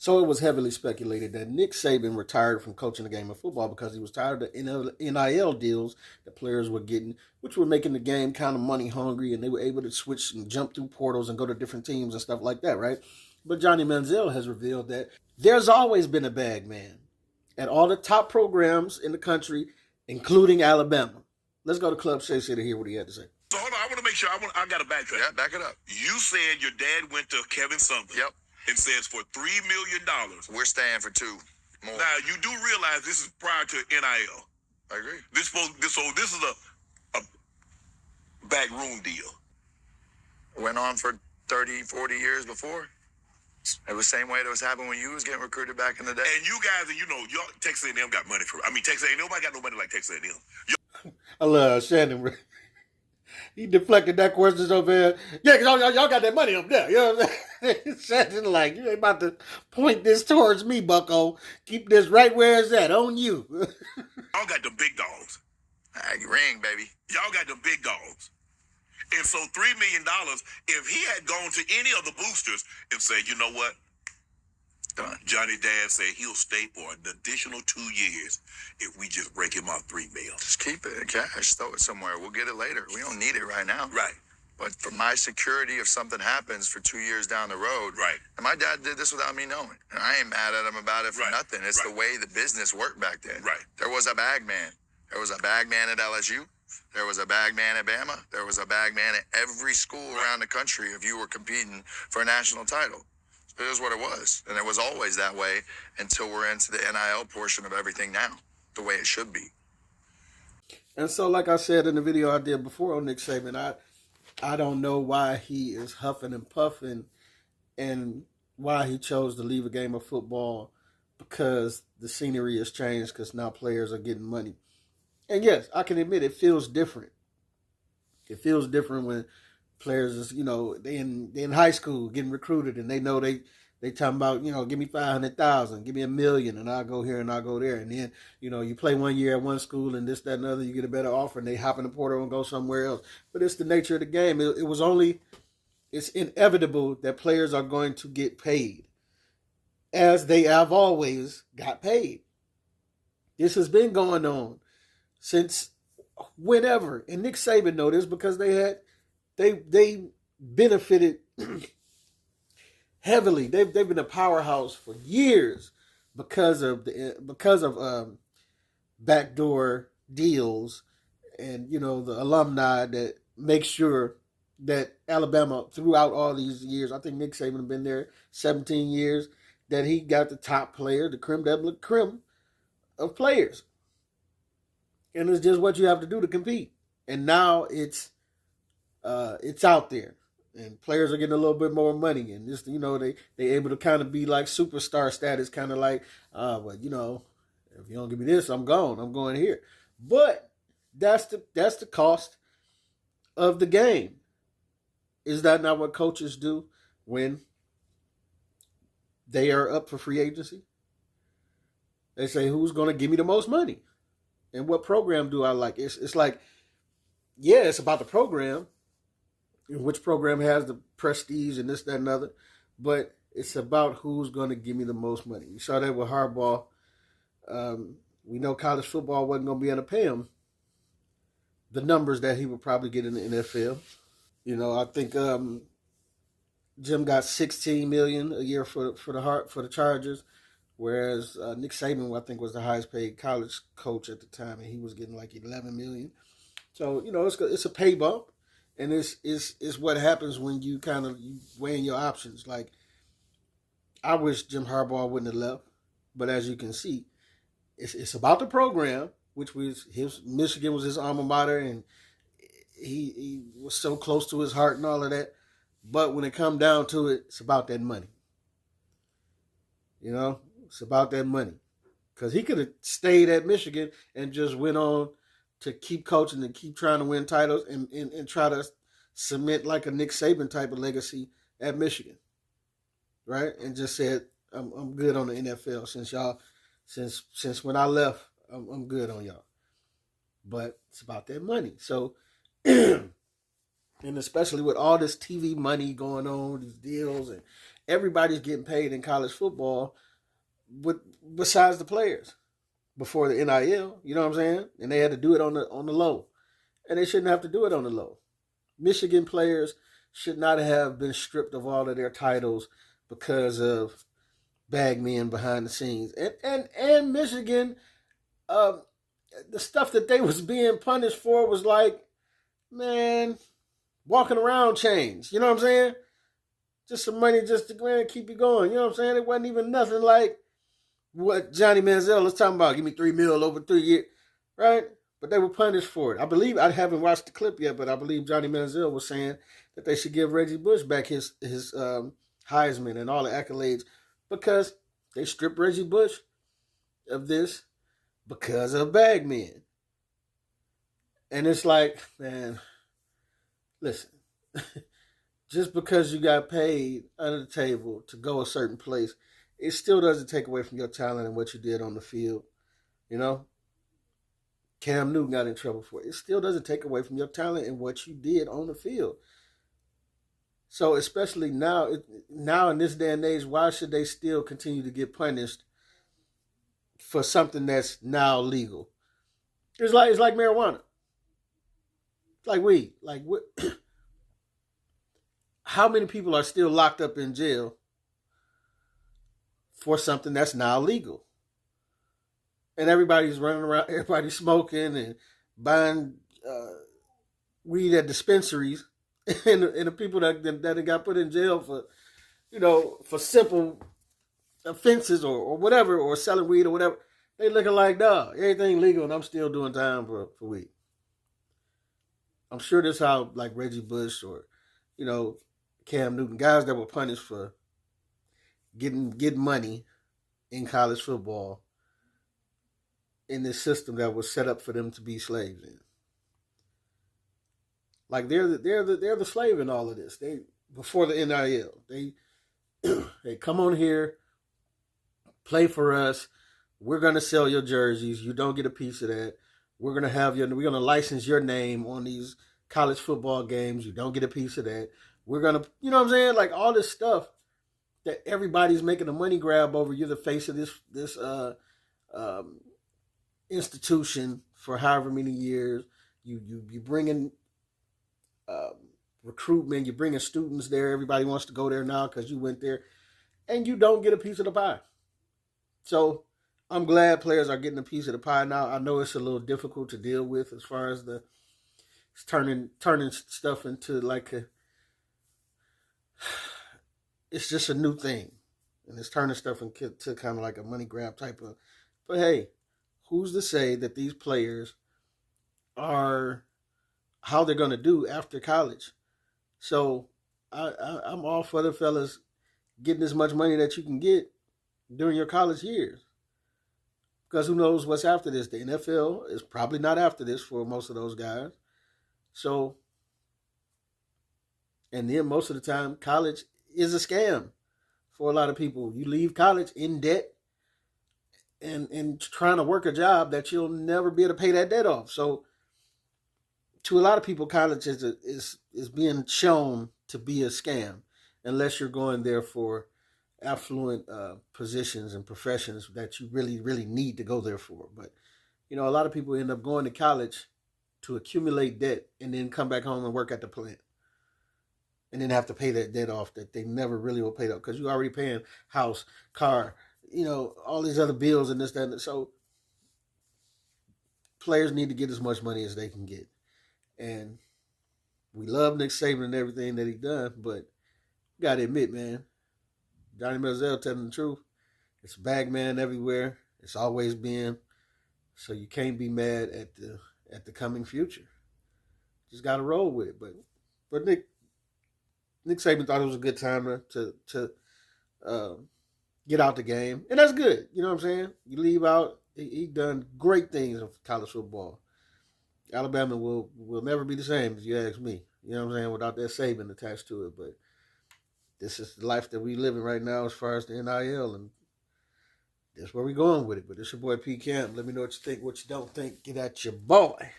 So it was heavily speculated that Nick Saban retired from coaching the game of football because he was tired of the NIL deals that players were getting, which were making the game kind of money hungry, and they were able to switch and jump through portals and go to different teams and stuff like that, right? But Johnny Manziel has revealed that there's always been a bag man at all the top programs in the country, including Alabama. Let's go to Club Shay to hear what he had to say. So hold on, I want to make sure, I got to backtrack. Yeah, back it up. You said your dad went to Kevin Sumlin. Yep. And says for $3 million. We're staying for 2 more. Now, you do realize this is prior to NIL. I agree. This is a backroom deal. Went on for 30, 40 years before. It was the same way that was happening when you was getting recruited back in the day. And you guys, y'all, Texas A&M got money Texas A&M, nobody got no money like Texas A&M. I love Shannon. He deflected that question over there. Yeah, because y'all got that money up there. You know what I'm saying? Shannon like, you ain't about to point this towards me, bucko. Keep this right where it's at, on you. Y'all got the big dogs. Ring, baby. Y'all got the big dogs. And so $3 million, if he had gone to any of the boosters and said, you know what? Done. Johnny Dad said he'll stay for an additional 2 years if we just break him off $3 million. Just keep it in cash. Throw it somewhere. We'll get it later. We don't need it right now. Right. But for my security, if something happens for 2 years down the road. Right. And my dad did this without me knowing. And I ain't mad at him about it for nothing. It's the way the business worked back then. Right. There was a bag man. There was a bag man at LSU. There was a bag man at Bama. There was a bag man at every school around the country if you were competing for a national title. It is what it was. And it was always that way until we're into the NIL portion of everything now, the way it should be. And so, like I said in the video I did before on Nick Saban, I don't know why he is huffing and puffing and why he chose to leave a game of football, because the scenery has changed, because now players are getting money. And yes, I can admit it feels different. It feels different when players is, they in high school getting recruited and they know they talking about, give me 500,000, give me $1 million, and I'll go here and I'll go there. And then, you play 1 year at one school and this, that, and other, you get a better offer and they hop in the portal and go somewhere else. But it's the nature of the game. It's inevitable that players are going to get paid, as they have always got paid. This has been going on since whenever. And Nick Saban know this because they benefited heavily. They've been a powerhouse for years because of backdoor deals and the alumni that make sure that Alabama, throughout all these years, I think Nick Saban has been there 17 years, that he got the top player, the creme de la creme of players. And it's just what you have to do to compete. And now it's out there, and players are getting a little bit more money, and just they able to kind of be like superstar status, kind of like, well, if you don't give me this, I'm gone. I'm going here. But that's the cost of the game. Is that not what coaches do when they are up for free agency? They say, who's going to give me the most money? And what program do I like? It's like, yeah, it's about the program, and which program has the prestige and this, that, and other. But it's about who's going to give me the most money. You saw that with Harbaugh. We know college football wasn't going to be able to pay him the numbers that he would probably get in the NFL. I think Jim got $16 million a year for the Chargers. Whereas Nick Saban, I think, was the highest paid college coach at the time, and he was getting like $11 million. So it's a pay bump, and it's what happens when you weighing your options. Like, I wish Jim Harbaugh wouldn't have left, but as you can see, it's about the program, which was Michigan was his alma mater, and he was so close to his heart and all of that. But when it comes down to it, it's about that money. It's about that money. Because he could have stayed at Michigan and just went on to keep coaching and keep trying to win titles and try to cement like a Nick Saban type of legacy at Michigan. Right? And just said, I'm good on the NFL since when I left, I'm good on y'all. But it's about that money. So, and especially with all this TV money going on, these deals, everybody's getting paid in college football, besides the players before the NIL. You know what I'm saying? And they had to do it on the low, and they shouldn't have to do it on the low. Michigan players should not have been stripped of all of their titles because of bag men behind the scenes, and Michigan. The stuff that they was being punished for was like, man, walking around chains. You know what I'm saying? Just some money just to keep you going. You know what I'm saying? It wasn't even nothing like what Johnny Manziel was talking about. Give me $3 million over 3 years, right? But they were punished for it. I believe, I haven't watched the clip yet, but I believe Johnny Manziel was saying that they should give Reggie Bush back his Heisman and all the accolades because they stripped Reggie Bush of this because of bag men. And it's like, man, listen, just because you got paid under the table to go a certain place, it still doesn't take away from your talent and what you did on the field. You know, Cam Newton got in trouble for it. It still doesn't take away from your talent and what you did on the field. So especially now in this day and age, why should they still continue to get punished for something that's now legal? It's like marijuana. It's like weed. Like what? How many people are still locked up in jail for something that's now legal? And everybody's running around, everybody's smoking and buying weed at dispensaries, and the people that got put in jail for, for simple offenses or whatever, or selling weed or whatever, they looking like, dog, everything legal and I'm still doing time for weed. I'm sure that's how, like, Reggie Bush or, Cam Newton, guys that were punished for getting money in college football in this system that was set up for them to be slaves in. Like, they're the slave in all of this. They, before the NIL, they come on here, play for us. We're gonna sell your jerseys. You don't get a piece of that. We're gonna license your name on these college football games. You don't get a piece of that. We're gonna, you know what I'm saying? Like, all this stuff that everybody's making a money grab over. You're the face of this institution for however many years. You bring in recruitment. You're bringing students there. Everybody wants to go there now because you went there, and you don't get a piece of the pie. So I'm glad players are getting a piece of the pie now. I know it's a little difficult to deal with as far as it's turning stuff into like it's just a new thing. And it's turning stuff into kind of like a money grab type of, but hey, who's to say that these players are how they're going to do after college? So I'm all for the fellas getting as much money that you can get during your college years. Because who knows what's after this? The NFL is probably not after this for most of those guys. So, and then most of the time, college is a scam for a lot of people. You leave college in debt and trying to work a job that you'll never be able to pay that debt off. So, to a lot of people, college is being shown to be a scam unless you're going there for affluent positions and professions that you really, really need to go there for. But, a lot of people end up going to college to accumulate debt and then come back home and work at the plant. And then have to pay that debt off that they never really will pay off because you're already paying house, car, all these other bills and this, that, and that. So players need to get as much money as they can get. And we love Nick Saban and everything that he done, but you got to admit, man, Johnny Manziel telling the truth. It's bag man everywhere. It's always been. So you can't be mad at the coming future. Just got to roll with it. But Nick Saban thought it was a good time to get out the game, and that's good. You know what I'm saying? You leave out. He done great things in college football. Alabama will never be the same, if you ask me. You know what I'm saying? Without that Saban attached to it, but this is the life that we living right now as far as the NIL, and that's where we going with it. But it's your boy P. Camp. Let me know what you think, what you don't think. Get at your boy.